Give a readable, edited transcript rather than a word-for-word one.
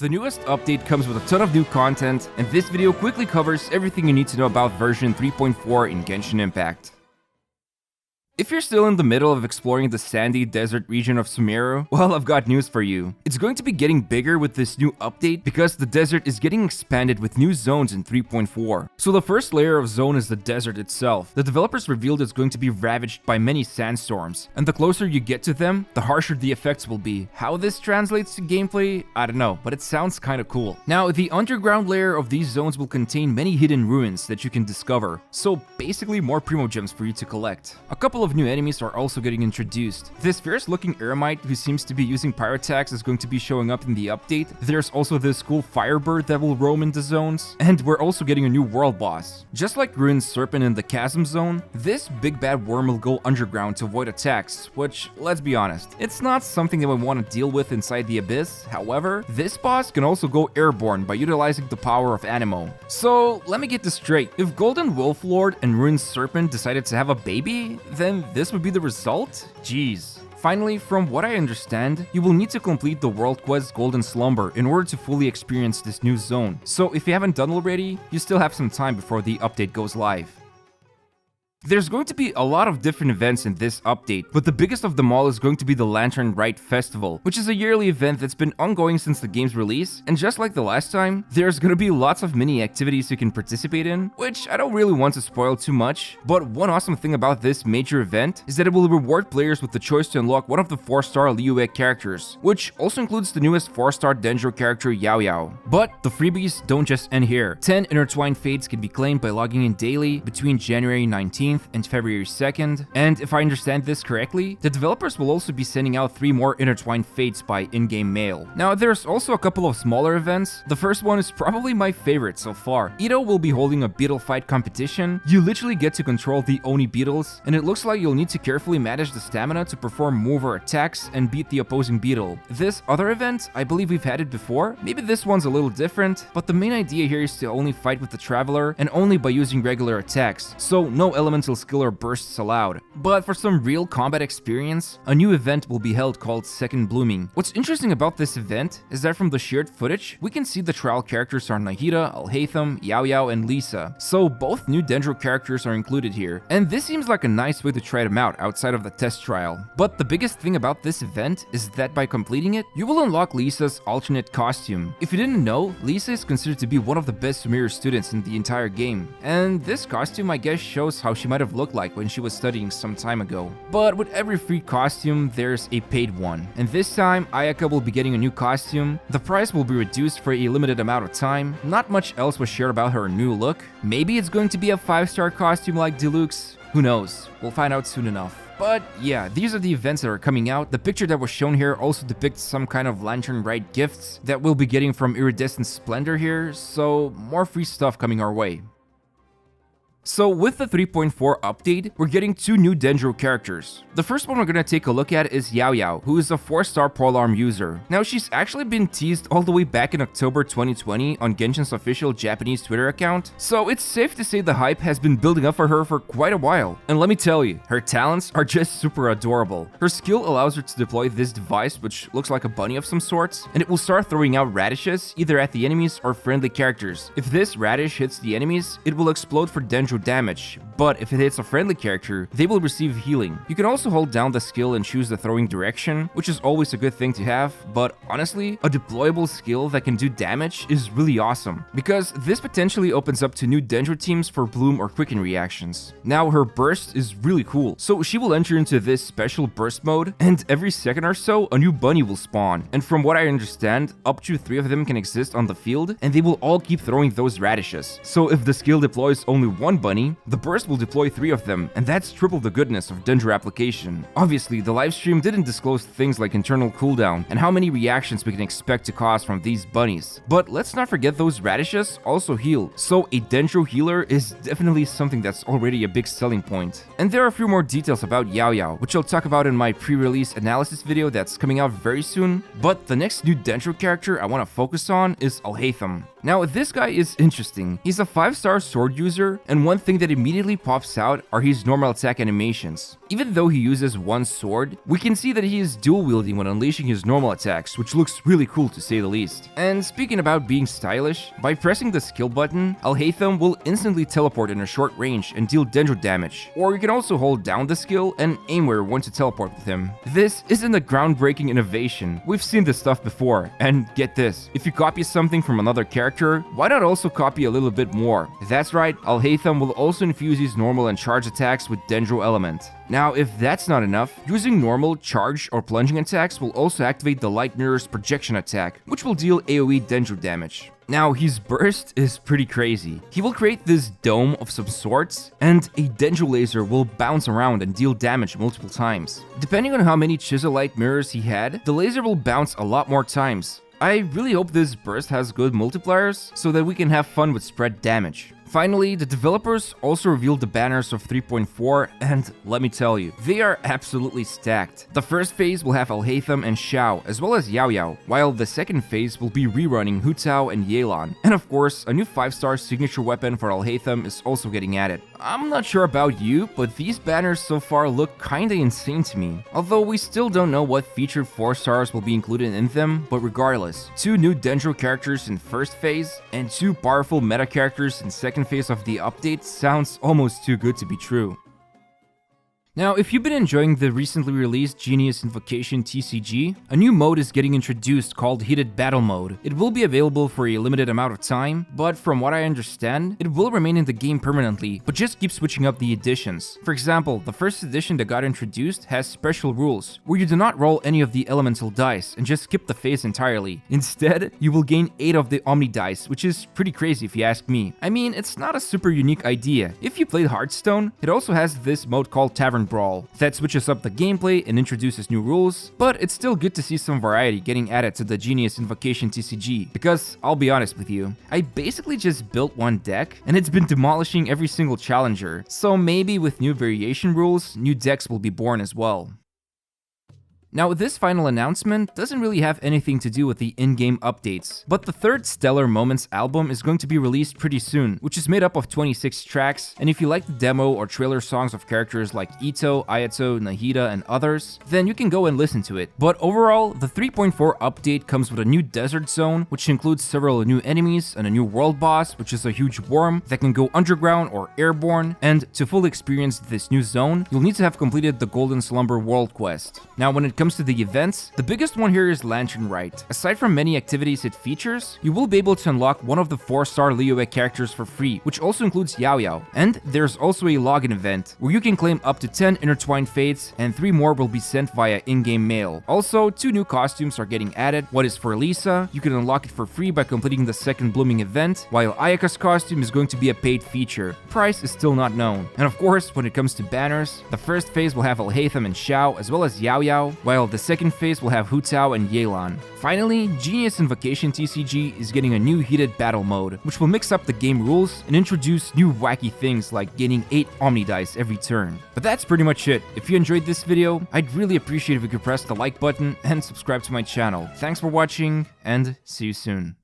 The newest update comes with a ton of new content, and this video quickly covers everything you need to know about version 3.4 in Genshin Impact. If you're still in the middle of exploring the sandy desert region of Sumeru, well, I've got news for you. It's going to be getting bigger with this new update because the desert is getting expanded with new zones in 3.4. So the first layer of zone is the desert itself. The developers revealed it's going to be ravaged by many sandstorms, and the closer you get to them, the harsher the effects will be. How this translates to gameplay, I don't know, but it sounds kinda cool. Now, the underground layer of these zones will contain many hidden ruins that you can discover, so basically more primogems for you to collect. A couple of new enemies are also getting introduced. This fierce-looking eremite who seems to be using pyrotax is going to be showing up in the update. There's also this cool firebird that will roam in the zones, and we're also getting a new world boss. Just like Ruined Serpent in the Chasm Zone, this big bad worm will go underground to avoid attacks, which, let's be honest, it's not something that we want to deal with inside the Abyss. However, this boss can also go airborne by utilizing the power of Anemo. So, let me get this straight. If Golden Wolf Lord and Ruined Serpent decided to have a baby, then this would be the result? Jeez. Finally, from what I understand, you will need to complete the world quest Golden Slumber in order to fully experience this new zone. So if you haven't done already, you still have some time before the update goes live. There's going to be a lot of different events in this update, but the biggest of them all is going to be the Lantern Rite Festival, which is a yearly event that's been ongoing since the game's release, and just like the last time, there's gonna be lots of mini activities you can participate in, which I don't really want to spoil too much, but one awesome thing about this major event is that it will reward players with the choice to unlock one of the 4-star Liyue characters, which also includes the newest 4-star Dendro character Yaoyao. But the freebies don't just end here. 10 intertwined fates can be claimed by logging in daily between January 19th and February 2nd, and if I understand this correctly, the developers will also be sending out 3 more intertwined fates by in-game mail. Now, there's also a couple of smaller events. The first one is probably my favorite so far. Ito will be holding a beetle fight competition. You literally get to control the Oni beetles, and it looks like you'll need to carefully manage the stamina to perform move or attacks and beat the opposing beetle. This other event, I believe we've had it before. Maybe this one's a little different, but the main idea here is to only fight with the Traveler and only by using regular attacks, so no elemental skill or bursts allowed. But for some real combat experience, a new event will be held called Second Blooming. What's interesting about this event is that from the shared footage, we can see the trial characters are Nahida, Alhaitham, Yaoyao, and Lisa, so both new Dendro characters are included here, and this seems like a nice way to try them out outside of the test trial. But the biggest thing about this event is that by completing it, you will unlock Lisa's alternate costume. If you didn't know, Lisa is considered to be one of the best Sumeru students in the entire game, and this costume I guess shows how she might have looked like when she was studying some time ago. But with every free costume, there's a paid one, and this time Ayaka will be getting a new costume. The price will be reduced for a limited amount of time. Not much else was shared about her new look. Maybe it's going to be a 5-star costume like Deluxe. Who knows? We'll find out soon enough. But yeah, these are the events that are coming out. The picture that was shown here also depicts some kind of Lantern Rite gifts that we'll be getting from Iridescent Splendor here, so more free stuff coming our way. So with the 3.4 update, we're getting 2 new Dendro characters. The first one we're gonna take a look at is Yaoyao, who is a 4-star polearm user. Now, she's actually been teased all the way back in October 2020 on Genshin's official Japanese Twitter account, so it's safe to say the hype has been building up for her for quite a while. And let me tell you, her talents are just super adorable. Her skill allows her to deploy this device, which looks like a bunny of some sorts, and it will start throwing out radishes either at the enemies or friendly characters. If this radish hits the enemies, it will explode for Dendro damage, but if it hits a friendly character, they will receive healing. You can also hold down the skill and choose the throwing direction, which is always a good thing to have, but honestly, a deployable skill that can do damage is really awesome, because this potentially opens up to new Dendro teams for bloom or quicken reactions. Now, her burst is really cool, so she will enter into this special burst mode, and every second or so, a new bunny will spawn, and from what I understand, up to 3 of them can exist on the field, and they will all keep throwing those radishes. So if the skill deploys only one bunny, the burst will deploy 3 of them, and that's triple the goodness of Dendro application. Obviously, the livestream didn't disclose things like internal cooldown and how many reactions we can expect to cause from these bunnies, but let's not forget those radishes also heal, so a Dendro healer is definitely something that's already a big selling point. And there are a few more details about Yaoyao, which I'll talk about in my pre-release analysis video that's coming out very soon, but the next new Dendro character I want to focus on is Alhaitham. Now, this guy is interesting. He's a 5-star sword user, and one thing that immediately pops out are his normal attack animations. Even though he uses one sword, we can see that he is dual wielding when unleashing his normal attacks, which looks really cool to say the least. And speaking about being stylish, by pressing the skill button, Alhaitham will instantly teleport in a short range and deal Dendro damage. Or you can also hold down the skill and aim where you want to teleport with him. This isn't a groundbreaking innovation. We've seen this stuff before, and get this, if you copy something from another character, why not also copy a little bit more? That's right, Alhaitham will also infuse his normal and charge attacks with Dendro element. Now, if that's not enough, using normal, charge, or plunging attacks will also activate the Light Mirror's projection attack, which will deal AoE Dendro damage. Now, his burst is pretty crazy. He will create this dome of some sorts, and a Dendro laser will bounce around and deal damage multiple times. Depending on how many Chisel Light Mirrors he had, the laser will bounce a lot more times. I really hope this burst has good multipliers, so that we can have fun with spread damage. Finally, the developers also revealed the banners of 3.4, and let me tell you, they are absolutely stacked. The first phase will have Alhaitham and Xiao, as well as Yaoyao, while the second phase will be rerunning Hu Tao and Yelan. And of course, a new 5-star signature weapon for Alhaitham is also getting added. I'm not sure about you, but these banners so far look kinda insane to me. Although we still don't know what featured 4 stars will be included in them, but regardless, 2 new Dendro characters in first phase, and 2 powerful meta characters in second phase of the update sounds almost too good to be true. Now, if you've been enjoying the recently released Genius Invocation TCG, a new mode is getting introduced called Heated Battle Mode. It will be available for a limited amount of time, but from what I understand, it will remain in the game permanently, but just keep switching up the editions. For example, the first edition that got introduced has special rules, where you do not roll any of the elemental dice and just skip the phase entirely. Instead, you will gain 8 of the Omni dice, which is pretty crazy if you ask me. I mean, it's not a super unique idea. If you played Hearthstone, it also has this mode called Tavern Brawl that switches up the gameplay and introduces new rules, but it's still good to see some variety getting added to the Genius Invocation TCG, because I'll be honest with you, I basically just built one deck and it's been demolishing every single challenger, so maybe with new variation rules, new decks will be born as well. Now, this final announcement doesn't really have anything to do with the in-game updates, but the third Stellar Moments album is going to be released pretty soon, which is made up of 26 tracks, and if you like the demo or trailer songs of characters like Itto, Ayato, Nahida, and others, then you can go and listen to it. But overall, the 3.4 update comes with a new desert zone, which includes several new enemies, and a new world boss, which is a huge worm that can go underground or airborne, and to fully experience this new zone, you'll need to have completed the Golden Slumber World Quest. Now, when it comes to the events, the biggest one here is Lantern Rite. Aside from many activities it features, you will be able to unlock one of the 4-star Liyue characters for free, which also includes Yaoyao. And there's also a login event, where you can claim up to 10 intertwined fates, and 3 more will be sent via in-game mail. Also, 2 new costumes are getting added. One is for Lisa, you can unlock it for free by completing the second blooming event, while Ayaka's costume is going to be a paid feature. Price is still not known. And of course, when it comes to banners, the first phase will have Alhaitham and Xiao, as well as Yaoyao, while the second phase will have Hu Tao and Yelan. Finally, Genius Invocation TCG is getting a new Heated Battle Mode, which will mix up the game rules and introduce new wacky things like gaining 8 Omni Dice every turn. But that's pretty much it. If you enjoyed this video, I'd really appreciate if you could press the like button and subscribe to my channel. Thanks for watching, and see you soon.